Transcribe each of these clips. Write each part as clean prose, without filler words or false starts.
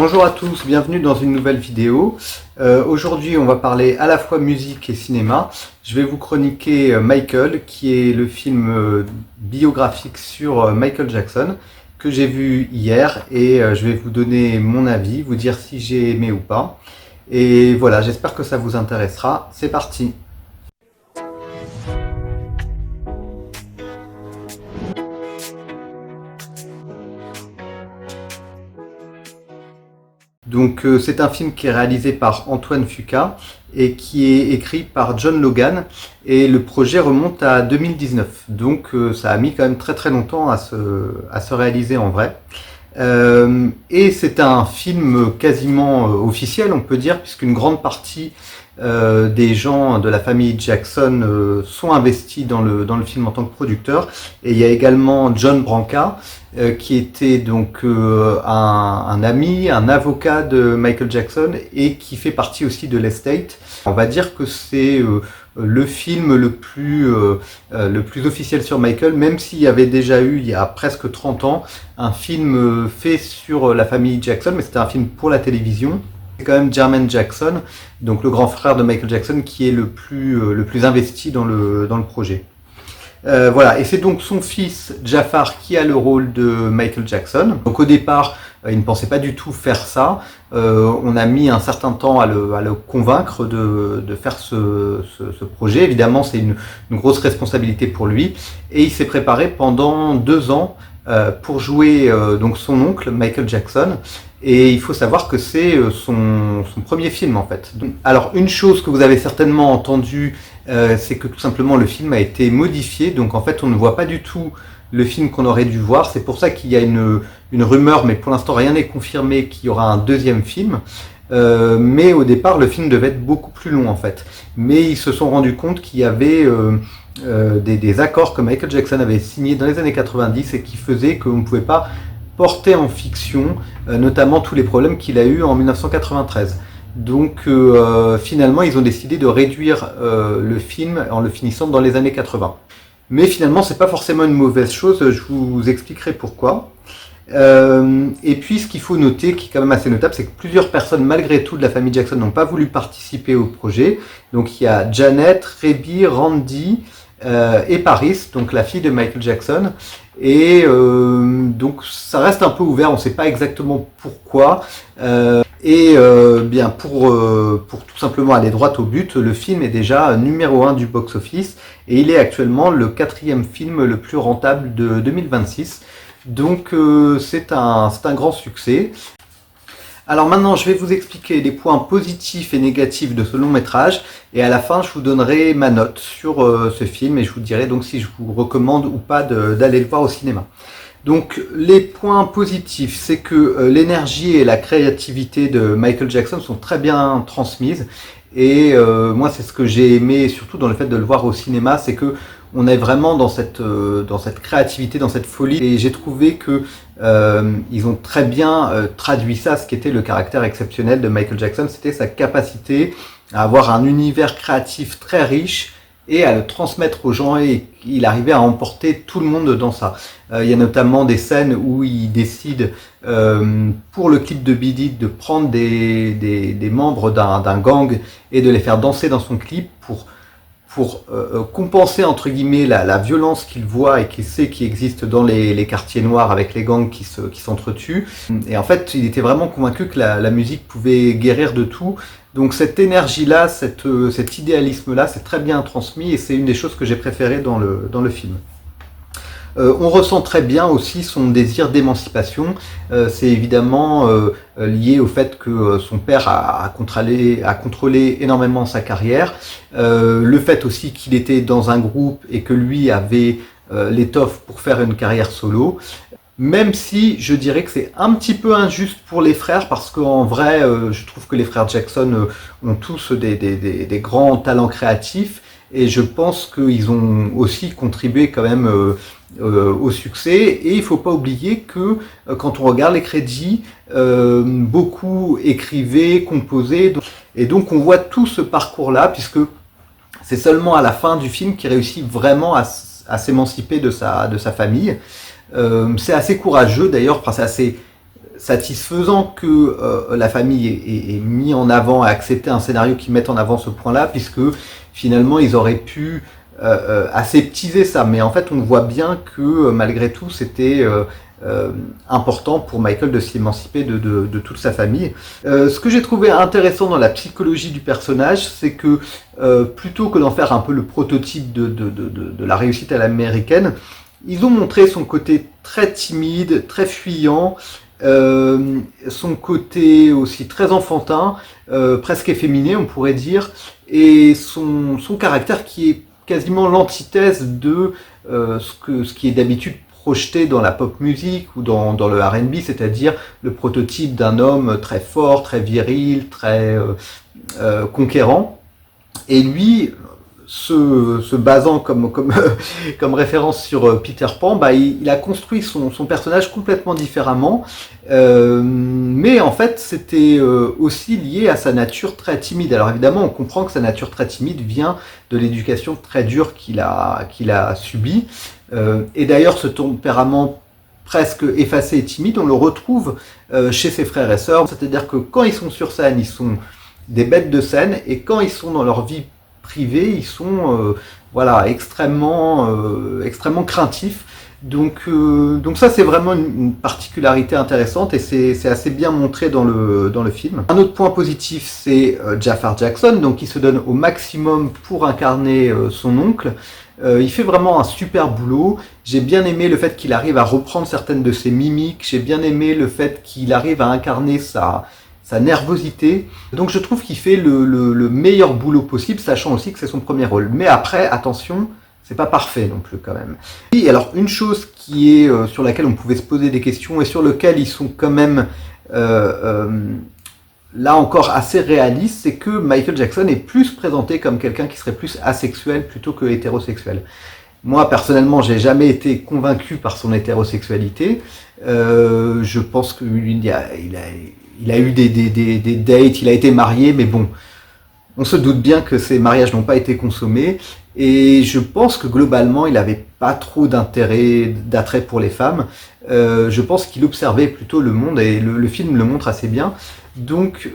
Bonjour à tous, bienvenue dans une nouvelle vidéo. Aujourd'hui on va parler à la fois musique et cinéma. Je vais vous chroniquer Michael, qui est le film biographique sur Michael Jackson que j'ai vu hier et je vais vous donner mon avis, vous dire si j'ai aimé ou pas. Et voilà, j'espère que ça vous intéressera. C'est parti! Donc c'est un film qui est réalisé par Antoine Fuqua et qui est écrit par John Logan, et le projet remonte à 2019. Donc ça a mis quand même très longtemps à se réaliser en vrai. Et c'est un film quasiment officiel, on peut dire, puisqu'une grande partie des gens de la famille Jackson sont investis dans le film en tant que producteur. Et il y a également John Branca, qui était donc un ami, un avocat de Michael Jackson et qui fait partie aussi de l'estate. On va dire que c'est le film le plus officiel sur Michael, même s'il y avait déjà eu, il y a presque 30 ans, un film fait sur la famille Jackson, mais c'était un film pour la télévision. C'est quand même Jermaine Jackson, donc le grand frère de Michael Jackson, qui est le plus investi dans le projet. Voilà, et c'est donc son fils Jafar qui a le rôle de Michael Jackson. Donc au départ, il ne pensait pas du tout faire ça. On a mis un certain temps à le convaincre de faire ce projet. Évidemment, c'est une grosse responsabilité pour lui. Et il s'est préparé pendant 2 ans pour jouer donc son oncle, Michael Jackson. Et il faut savoir que c'est son premier film en fait. Donc, alors une chose que vous avez certainement entendue, c'est que tout simplement le film a été modifié. Donc en fait on ne voit pas du tout le film qu'on aurait dû voir. C'est pour ça qu'il y a une rumeur, mais pour l'instant rien n'est confirmé, qu'il y aura un deuxième film. Mais au départ le film devait être beaucoup plus long en fait. Mais ils se sont rendus compte qu'il y avait des accords que Michael Jackson avait signés dans les années 90 et qui faisaient qu'on ne pouvait pas porter en fiction, notamment tous les problèmes qu'il a eu en 1993. Donc finalement ils ont décidé de réduire le film en le finissant dans les années 80. Mais finalement c'est pas forcément une mauvaise chose, je vous expliquerai pourquoi. Et puis ce qu'il faut noter, qui est quand même assez notable, c'est que plusieurs personnes malgré tout de la famille Jackson n'ont pas voulu participer au projet. Donc il y a Janet, Rebby, Randy et Paris, donc la fille de Michael Jackson. Et donc ça reste un peu ouvert, on ne sait pas exactement pourquoi. Bien pour tout simplement aller droit au but, le film est déjà numéro 1 du box-office et il est actuellement le 4e film le plus rentable de 2026. Donc c'est un grand succès. Alors maintenant, je vais vous expliquer les points positifs et négatifs de ce long métrage, et à la fin, je vous donnerai ma note sur ce film et je vous dirai donc si je vous recommande ou pas d'aller le voir au cinéma. Donc les points positifs, c'est que l'énergie et la créativité de Michael Jackson sont très bien transmises, et moi c'est ce que j'ai aimé surtout dans le fait de le voir au cinéma, c'est que on est vraiment dans cette créativité, dans cette folie, et j'ai trouvé que ils ont très bien traduit ça, ce qui était le caractère exceptionnel de Michael Jackson, c'était sa capacité à avoir un univers créatif très riche et à le transmettre aux gens, et il arrivait à emporter tout le monde dans ça. Il y a notamment des scènes où il décide pour le clip de Beat It de prendre des membres d'un gang et de les faire danser dans son clip pour compenser entre guillemets la violence qu'il voit et qu'il sait qui existe dans les quartiers noirs avec les gangs qui s'entretuent. Et en fait, il était vraiment convaincu que la musique pouvait guérir de tout. Donc cette énergie-là, cet idéalisme-là, c'est très bien transmis et c'est une des choses que j'ai préférées dans le film. On ressent très bien aussi son désir d'émancipation. C'est évidemment lié au fait que son père a contrôlé énormément sa carrière. Le fait aussi qu'il était dans un groupe et que lui avait l'étoffe pour faire une carrière solo. Même si je dirais que c'est un petit peu injuste pour les frères, parce qu'en vrai, je trouve que les frères Jackson ont tous des grands talents créatifs, et je pense qu'ils ont aussi contribué quand même au succès. Et il ne faut pas oublier que quand on regarde les crédits, beaucoup écrivaient, composaient, et donc on voit tout ce parcours-là, puisque c'est seulement à la fin du film qu'il réussit vraiment à s'émanciper de sa famille. C'est assez courageux d'ailleurs, c'est assez satisfaisant que la famille ait mis en avant et accepté un scénario qui mette en avant ce point-là, puisque finalement ils auraient pu aseptiser ça. Mais en fait, on voit bien que malgré tout, c'était important pour Michael de s'émanciper de toute sa famille. Ce que j'ai trouvé intéressant dans la psychologie du personnage, c'est que plutôt que d'en faire un peu le prototype de la réussite à l'américaine, ils ont montré son côté très timide, très fuyant, son côté aussi très enfantin, presque efféminé on pourrait dire, et son caractère qui est quasiment l'antithèse de ce qui est d'habitude projeté dans la pop music ou dans le R&B, c'est-à-dire le prototype d'un homme très fort, très viril, très conquérant. Et lui, se basant comme référence sur Peter Pan, bah, il a construit son personnage complètement différemment, mais en fait c'était aussi lié à sa nature très timide. Alors évidemment on comprend que sa nature très timide vient de l'éducation très dure qu'il a subie, et d'ailleurs ce tempérament presque effacé et timide, on le retrouve chez ses frères et sœurs, c'est-à-dire que quand ils sont sur scène, ils sont des bêtes de scène, et quand ils sont dans leur vie privés, ils sont extrêmement craintifs. Donc ça c'est vraiment une particularité intéressante et c'est assez bien montré dans le film. Un autre point positif, c'est Jafar Jackson, donc qui se donne au maximum pour incarner son oncle. Il fait vraiment un super boulot. J'ai bien aimé le fait qu'il arrive à reprendre certaines de ses mimiques. J'ai bien aimé le fait qu'il arrive à incarner sa nervosité. Donc je trouve qu'il fait le meilleur boulot possible, sachant aussi que c'est son premier rôle. Mais après, attention, c'est pas parfait non plus quand même. Et alors une chose qui est sur laquelle on pouvait se poser des questions et sur lequel ils sont quand même là encore assez réalistes, c'est que Michael Jackson est plus présenté comme quelqu'un qui serait plus asexuel plutôt que hétérosexuel. Moi, personnellement, j'ai jamais été convaincu par son hétérosexualité. Je pense qu'il a eu des dates, il a été marié, mais bon, on se doute bien que ces mariages n'ont pas été consommés, et je pense que globalement, il n'avait pas trop d'attrait pour les femmes. Je pense qu'il observait plutôt le monde, et le film le montre assez bien. Donc,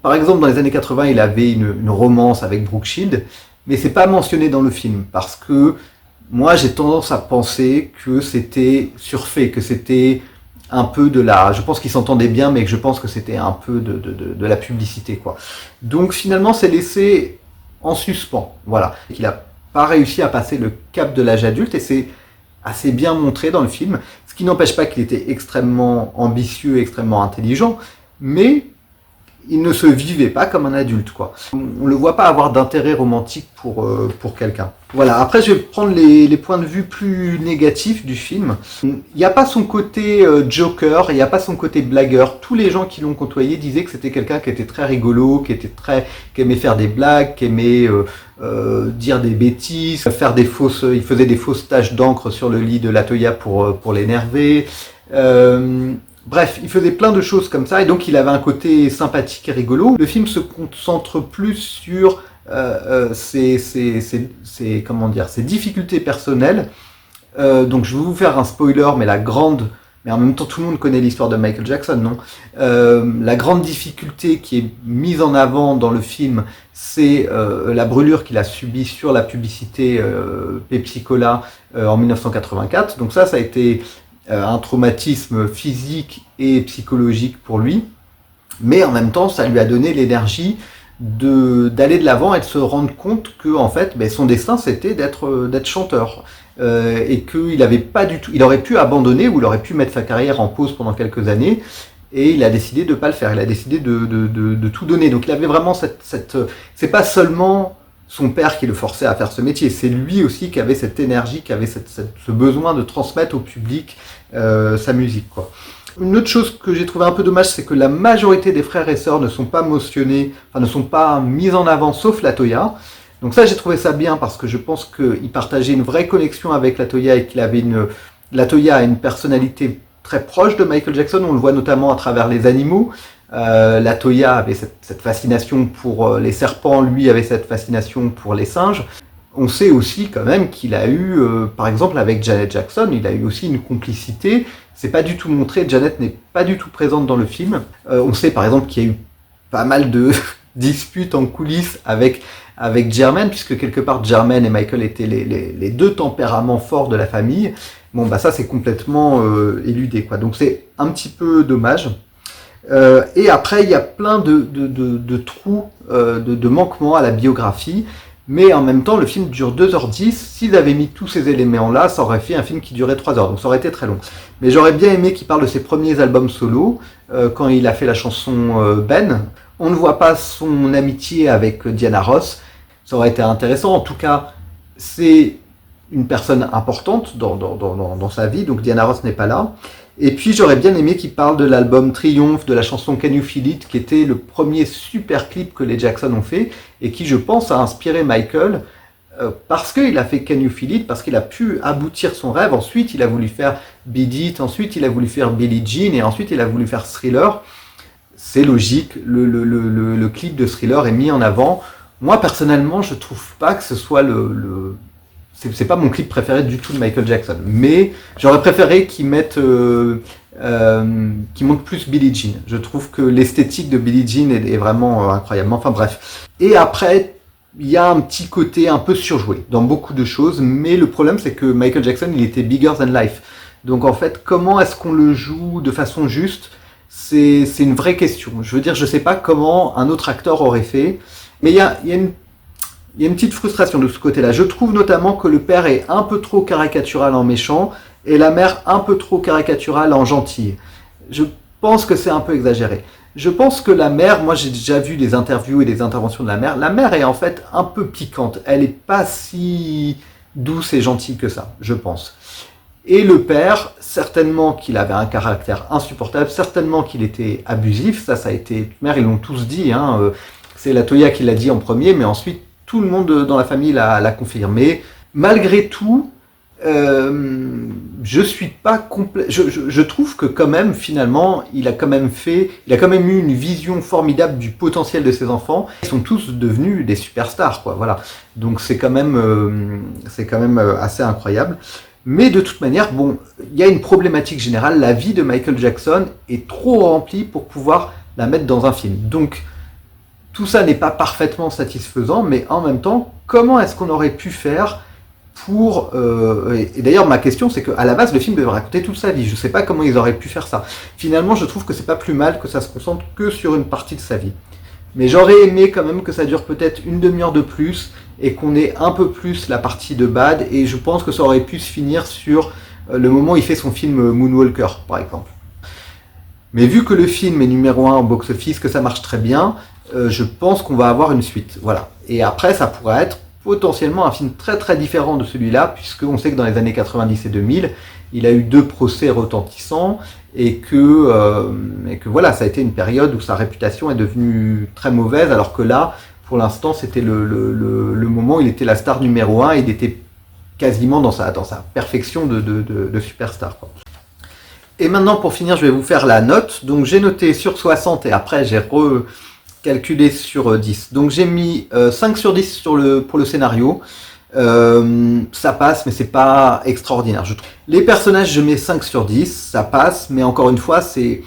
par exemple, dans les années 80, il avait une romance avec Brooke Shields, mais c'est pas mentionné dans le film, parce que moi, j'ai tendance à penser que c'était surfait, que c'était un peu je pense qu'ils s'entendaient bien, mais que je pense que c'était un peu de la publicité, quoi. Donc finalement, c'est laissé en suspens, voilà. Il n'a pas réussi à passer le cap de l'âge adulte, et c'est assez bien montré dans le film, ce qui n'empêche pas qu'il était extrêmement ambitieux, extrêmement intelligent, mais il ne se vivait pas comme un adulte, quoi. On le voit pas avoir d'intérêt romantique pour quelqu'un. Voilà, après je vais prendre les points de vue plus négatifs du film. Il n'y a pas son côté joker, il n'y a pas son côté blagueur. Tous les gens qui l'ont côtoyé disaient que c'était quelqu'un qui était très rigolo, qui aimait faire des blagues, qui aimait dire des bêtises, il faisait des fausses taches d'encre sur le lit de Latoya pour l'énerver. Bref, il faisait plein de choses comme ça, et donc il avait un côté sympathique et rigolo. Le film se concentre plus sur ses difficultés personnelles. Donc je vais vous faire un spoiler, mais mais en même temps tout le monde connaît l'histoire de Michael Jackson, non ? La grande difficulté qui est mise en avant dans le film, c'est la brûlure qu'il a subie sur la publicité Pepsi Cola en 1984. Donc ça a été un traumatisme physique et psychologique pour lui, mais en même temps ça lui a donné l'énergie d'aller de l'avant et de se rendre compte que en fait son destin c'était d'être chanteur, et qu'il avait pas du tout, il aurait pu abandonner ou il aurait pu mettre sa carrière en pause pendant quelques années, et il a décidé de pas le faire, il a décidé de tout donner. Donc il avait vraiment c'est pas seulement son père qui le forçait à faire ce métier, c'est lui aussi qui avait cette énergie, qui avait ce besoin de transmettre au public sa musique, quoi. Une autre chose que j'ai trouvé un peu dommage, c'est que la majorité des frères et sœurs ne sont pas mentionnés, ne sont pas mis en avant, sauf Latoya. Donc ça, j'ai trouvé ça bien, parce que je pense qu'il partageait une vraie connexion avec Latoya, et Latoya a une personnalité très proche de Michael Jackson. On le voit notamment à travers les animaux. Latoya avait cette fascination pour les serpents, lui avait cette fascination pour les singes. On sait aussi quand même qu'il a eu, par exemple avec Janet Jackson, il a eu aussi une complicité. C'est pas du tout montré, Janet n'est pas du tout présente dans le film. On sait par exemple qu'il y a eu pas mal de disputes en coulisses avec Jermaine, puisque quelque part Jermaine et Michael étaient les deux tempéraments forts de la famille. Bon bah ça c'est complètement éludé quoi. Donc c'est un petit peu dommage. Et après il y a plein de trous, de manquements à la biographie. Mais en même temps, le film dure 2h10. S'ils avaient mis tous ces éléments-là, ça aurait fait un film qui durait 3 heures. Donc ça aurait été très long. Mais j'aurais bien aimé qu'il parle de ses premiers albums solo, quand il a fait la chanson Ben. On ne voit pas son amitié avec Diana Ross. Ça aurait été intéressant. En tout cas, c'est une personne importante dans sa vie. Donc Diana Ross n'est pas là. Et puis j'aurais bien aimé qu'il parle de l'album Triomphe, de la chanson Can You Feel It, qui était le premier super clip que les Jackson ont fait, et qui je pense a inspiré Michael, parce qu'il a fait Can You Feel It, parce qu'il a pu aboutir son rêve. Ensuite il a voulu faire Beat It, ensuite il a voulu faire Billie Jean, et ensuite il a voulu faire Thriller. C'est logique, le clip de Thriller est mis en avant. Moi personnellement je trouve pas que ce soit c'est pas mon clip préféré du tout de Michael Jackson, mais j'aurais préféré qu'il montre plus Billie Jean. Je trouve que l'esthétique de Billie Jean est vraiment incroyable. Enfin bref. Et après, il y a un petit côté un peu surjoué dans beaucoup de choses, mais le problème c'est que Michael Jackson, il était bigger than life. Donc en fait, comment est-ce qu'on le joue de façon juste? C'est une vraie question. Je veux dire, je sais pas comment un autre acteur aurait fait, mais il y a une petite frustration de ce côté-là. Je trouve notamment que le père est un peu trop caricatural en méchant et la mère un peu trop caricaturale en gentille. Je pense que c'est un peu exagéré. Je pense que la mère, moi j'ai déjà vu des interviews et des interventions de la mère est en fait un peu piquante. Elle n'est pas si douce et gentille que ça, je pense. Et le père, certainement qu'il avait un caractère insupportable, certainement qu'il était abusif, ça a été... Mère, ils l'ont tous dit, hein. C'est la Toya qui l'a dit en premier, mais ensuite tout le monde dans la famille l'a confirmé. Malgré tout, je suis pas complet. Je trouve que quand même, finalement, il a quand même eu une vision formidable du potentiel de ses enfants. Ils sont tous devenus des superstars, quoi. Voilà. Donc c'est quand même assez incroyable. Mais de toute manière, bon, il y a une problématique générale. La vie de Michael Jackson est trop remplie pour pouvoir la mettre dans un film. Donc tout ça n'est pas parfaitement satisfaisant, mais en même temps, comment est-ce qu'on aurait pu faire pour... et d'ailleurs, ma question, c'est qu'à la base, le film devait raconter toute sa vie. Je ne sais pas comment ils auraient pu faire ça. Finalement, je trouve que c'est pas plus mal que ça se concentre que sur une partie de sa vie. Mais j'aurais aimé quand même que ça dure peut-être une demi-heure de plus et qu'on ait un peu plus la partie de Bad. Et je pense que ça aurait pu se finir sur le moment où il fait son film Moonwalker, par exemple. Mais vu que le film est numéro 1 au box-office, que ça marche très bien, je pense qu'on va avoir une suite. Voilà. Et après, ça pourrait être potentiellement un film très très différent de celui-là, puisqu'on sait que dans les années 90 et 2000, il a eu 2 procès retentissants, et que voilà, ça a été une période où sa réputation est devenue très mauvaise, alors que là, pour l'instant, c'était le moment où il était la star numéro 1, il était quasiment dans sa perfection de superstar, quoi. Et maintenant, pour finir, je vais vous faire la note. Donc j'ai noté sur 60 et après j'ai recalculé sur 10. Donc j'ai mis 5 sur 10 pour le scénario. Ça passe, mais c'est pas extraordinaire, je trouve. Les personnages, je mets 5 sur 10, ça passe, mais encore une fois, c'est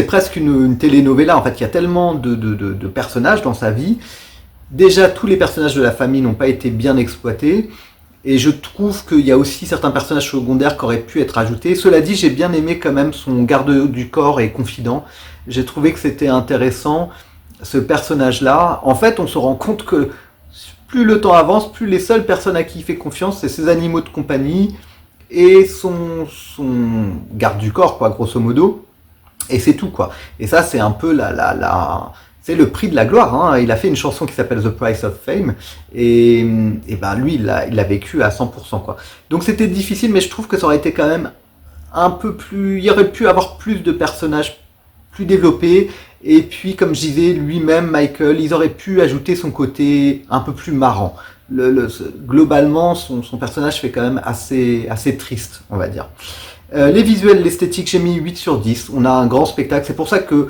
presque une telenovela, en fait, il y a tellement de personnages dans sa vie. Déjà, tous les personnages de la famille n'ont pas été bien exploités, et je trouve qu'il y a aussi certains personnages secondaires qui auraient pu être ajoutés. Cela dit, j'ai bien aimé quand même son garde du corps et confident. J'ai trouvé que c'était intéressant, ce personnage-là. En fait, on se rend compte que plus le temps avance, plus les seules personnes à qui il fait confiance, c'est ses animaux de compagnie et son garde du corps, quoi, grosso modo. Et c'est tout, quoi. Et ça, c'est un peu c'est le prix de la gloire, hein. Il a fait une chanson qui s'appelle The Price of Fame, et ben lui, il l'a vécu à 100%, quoi. Donc c'était difficile, mais je trouve que ça aurait été quand même un peu plus... Il y aurait pu avoir plus de personnages plus développés, et puis, comme je disais, lui-même, Michael, ils auraient pu ajouter son côté un peu plus marrant. Globalement, son personnage fait quand même assez triste, on va dire. Les visuels, l'esthétique, j'ai mis 8 sur 10. On a un grand spectacle. C'est pour ça que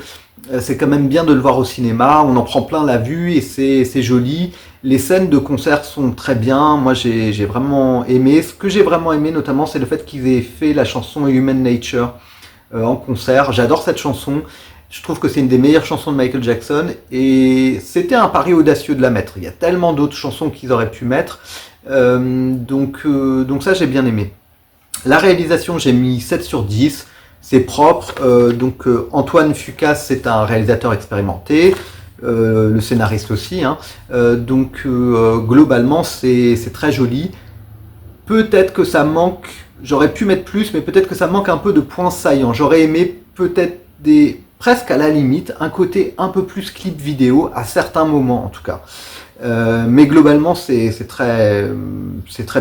c'est quand même bien de le voir au cinéma, on en prend plein la vue et c'est joli. Les scènes de concert sont très bien, moi j'ai vraiment aimé. Ce que j'ai vraiment aimé notamment, c'est le fait qu'ils aient fait la chanson Human Nature en concert. J'adore cette chanson, je trouve que c'est une des meilleures chansons de Michael Jackson et c'était un pari audacieux de la mettre. Il y a tellement d'autres chansons qu'ils auraient pu mettre, donc ça j'ai bien aimé. La réalisation, j'ai mis 7 sur 10. C'est propre. Antoine Fuqua, c'est un réalisateur expérimenté. Le scénariste aussi. Hein. Globalement, c'est très joli. Peut-être que ça manque, j'aurais pu mettre plus, mais peut-être que ça manque un peu de points saillants. J'aurais aimé peut-être presque à la limite, un côté un peu plus clip vidéo, à certains moments en tout cas. Mais globalement, c'est très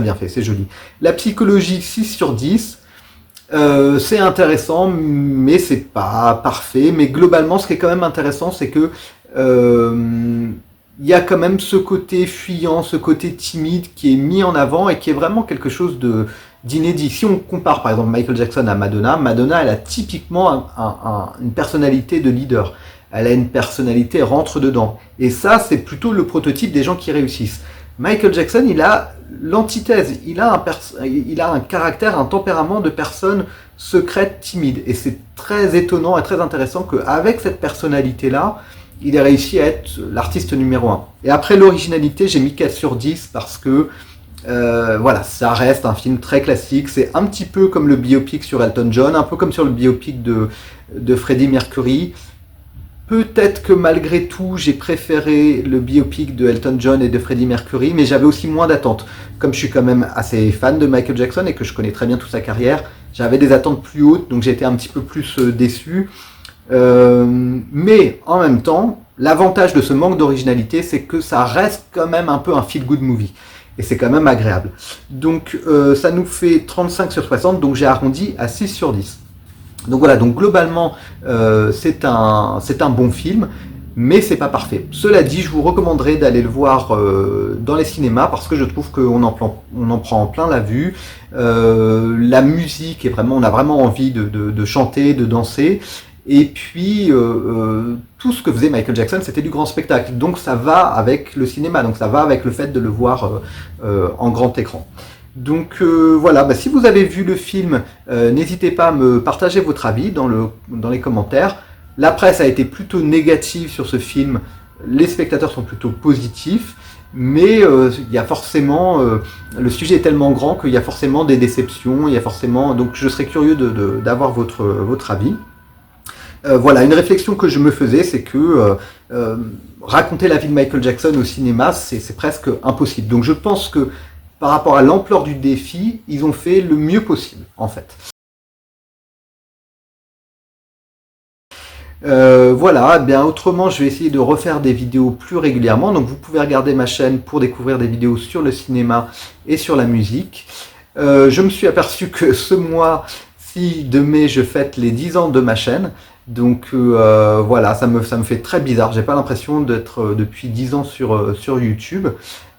bien fait, c'est joli. La psychologie, 6 sur 10. C'est intéressant, mais c'est pas parfait. Mais globalement, ce qui est quand même intéressant, c'est que il y a quand même ce côté fuyant, ce côté timide qui est mis en avant et qui est vraiment quelque chose d'inédit. Si on compare par exemple Michael Jackson à Madonna, Madonna elle a typiquement une personnalité de leader. Elle a une personnalité rentre dedans. Et ça, c'est plutôt le prototype des gens qui réussissent. Michael Jackson, il a l'antithèse. Il a un caractère, un tempérament de personne secrète, timide. Et c'est très étonnant et très intéressant qu'avec cette personnalité-là, il ait réussi à être l'artiste numéro 1. Et après l'originalité, j'ai mis 4 sur 10 parce que voilà, ça reste un film très classique. C'est un petit peu comme le biopic sur Elton John, un peu comme sur le biopic de Freddie Mercury. Peut-être que malgré tout, j'ai préféré le biopic de Elton John et de Freddie Mercury, mais j'avais aussi moins d'attentes. Comme je suis quand même assez fan de Michael Jackson et que je connais très bien toute sa carrière, j'avais des attentes plus hautes, donc j'étais un petit peu plus déçu. Mais en même temps, l'avantage de ce manque d'originalité, c'est que ça reste quand même un peu un feel-good movie. Et c'est quand même agréable. Donc ça nous fait 35 sur 60, donc j'ai arrondi à 6 sur 10. Donc voilà, donc globalement, c'est un bon film, mais c'est pas parfait. Cela dit, je vous recommanderais d'aller le voir dans les cinémas parce que je trouve qu'on en prend plein la vue. La musique est vraiment, on a vraiment envie de chanter, de danser. Et puis, tout ce que faisait Michael Jackson, c'était du grand spectacle. Donc ça va avec le cinéma, donc ça va avec le fait de le voir en grand écran. Donc voilà, si vous avez vu le film, n'hésitez pas à me partager votre avis dans les commentaires. La presse a été plutôt négative sur ce film, les spectateurs sont plutôt positifs, mais il y a forcément, le sujet est tellement grand qu'il y a forcément des déceptions, donc je serais curieux d'avoir votre avis. Voilà, une réflexion que je me faisais, c'est que raconter la vie de Michael Jackson au cinéma, c'est presque impossible. Donc je pense que par rapport à l'ampleur du défi, ils ont fait le mieux possible, en fait. Voilà, bien autrement, je vais essayer de refaire des vidéos plus régulièrement. Donc vous pouvez regarder ma chaîne pour découvrir des vidéos sur le cinéma et sur la musique. Je me suis aperçu que ce mois-ci de mai, je fête les 10 ans de ma chaîne. Donc voilà, ça me fait très bizarre. J'ai pas l'impression d'être depuis 10 ans sur YouTube.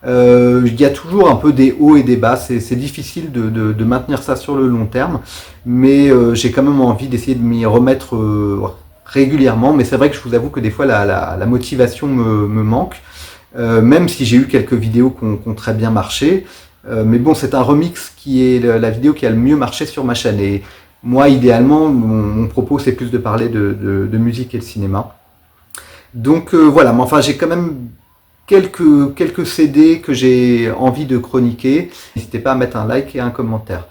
Il y a toujours un peu des hauts et des bas, c'est difficile de maintenir ça sur le long terme, mais j'ai quand même envie d'essayer de m'y remettre régulièrement, mais c'est vrai que je vous avoue que des fois la motivation me manque, même si j'ai eu quelques vidéos qui ont très bien marché, mais bon, c'est un remix qui est la vidéo qui a le mieux marché sur ma chaîne, et moi idéalement, mon propos c'est plus de parler de musique et de cinéma. Donc voilà, mais enfin j'ai quand même quelques CD que j'ai envie de chroniquer. N'hésitez pas à mettre un like et un commentaire.